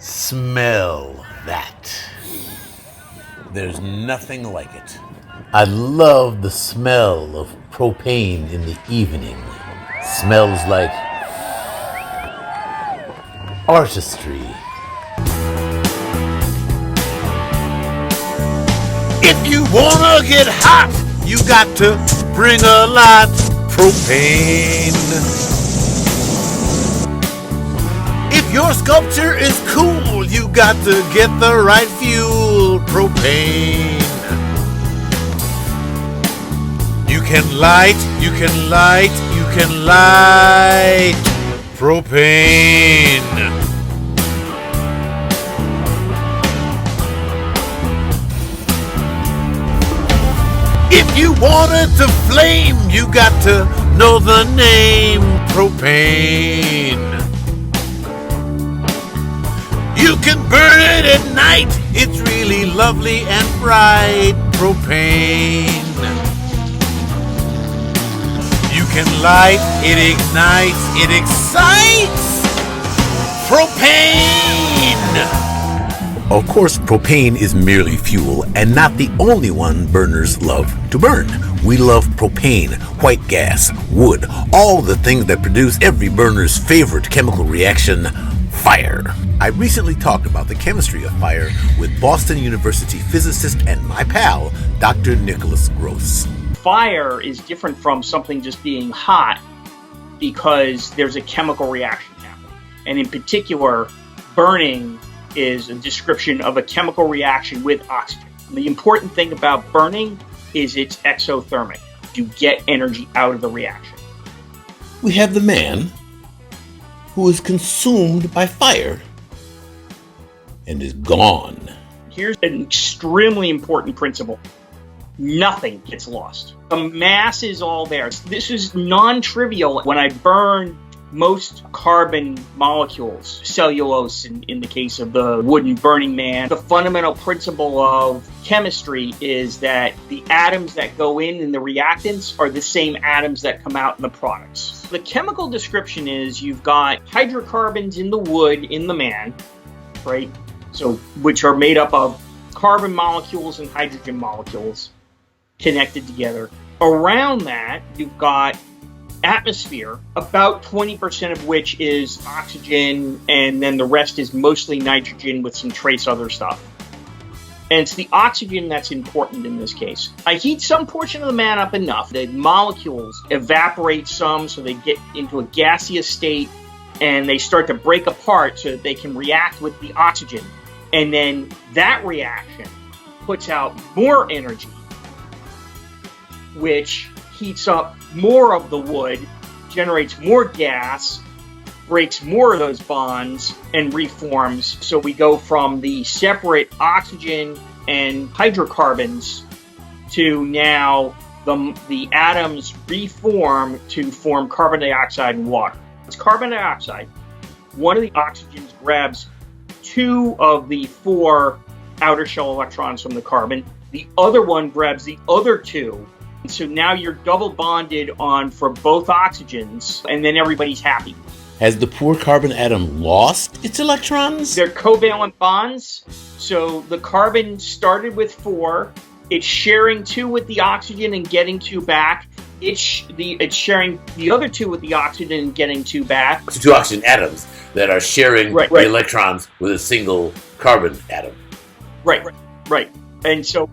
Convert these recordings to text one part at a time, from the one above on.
Smell that. There's nothing like it. I love the smell of propane in the evening. Smells like artistry. If you wanna get hot, you got to bring a lot propane. If your sculpture is cool, you got to get the right fuel, propane. You can light propane. If you want it to flame, you got to know the name, propane. You can burn it at night, it's really lovely and bright, propane. You can light, it ignites, it excites, propane. Of course, propane is merely fuel and not the only one burners love to burn. We love propane, white gas, wood, all the things that produce every burner's favorite chemical reaction, fire. I recently talked about the chemistry of fire with Boston University physicist and my pal, Dr. Nicholas Gross. Fire is different from something just being hot because there's a chemical reaction happening. And in particular, burning is a description of a chemical reaction with oxygen. The important thing about burning is it's exothermic. You get energy out of the reaction. We have the man who is consumed by fire and is gone. Here's an extremely important principle. Nothing gets lost. The mass is all there. This is non-trivial. When I burn most carbon molecules, cellulose in the case of the wooden Burning Man, the fundamental principle of chemistry is that the atoms that go in the reactants are the same atoms that come out in the products. The chemical description is you've got hydrocarbons in the wood in the man, right? So, which are made up of carbon molecules and hydrogen molecules connected together. Around that, you've got atmosphere, about 20% of which is oxygen, and then the rest is mostly nitrogen with some trace other stuff. And it's the oxygen that's important in this case. I heat some portion of the man up enough that molecules evaporate some so they get into a gaseous state and they start to break apart so that they can react with the oxygen. And then that reaction puts out more energy, which heats up more of the wood, generates more gas, breaks more of those bonds, and reforms. So we go from the separate oxygen and hydrocarbons to now the atoms reform to form carbon dioxide and water. It's carbon dioxide. One of the oxygens grabs 2 of the 4 outer shell electrons from the carbon. The other one grabs the other 2. And so now you're double bonded on for both oxygens, and then everybody's happy. Has the poor carbon atom lost its electrons? They're covalent bonds. So the carbon started with 4. It's sharing 2 with the oxygen and getting 2 back. It's sharing the other 2 with the oxygen and getting 2 back. It's 2 oxygen atoms that are sharing the electrons with a single carbon atom. Right. And so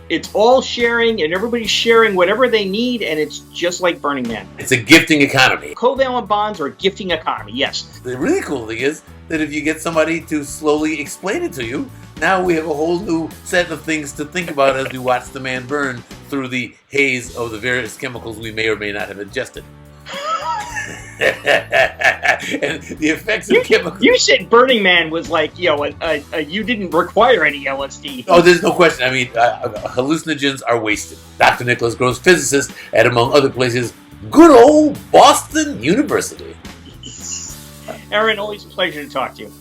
it's all sharing, and everybody's sharing whatever they need, and it's just like Burning Man. It's a gifting economy. Covalent bonds are a gifting economy, yes. The really cool thing is that if you get somebody to slowly explain it to you, now we have a whole new set of things to think about as we watch the man burn through the haze of the various chemicals we may or may not have ingested. And the effects of chemicals. You said Burning Man was like, you didn't require any LSD. Oh, there's no question. I mean, hallucinogens are wasted. Dr. Nicholas Gross, physicist at, among other places, good old Boston University. Aaron, always a pleasure to talk to you.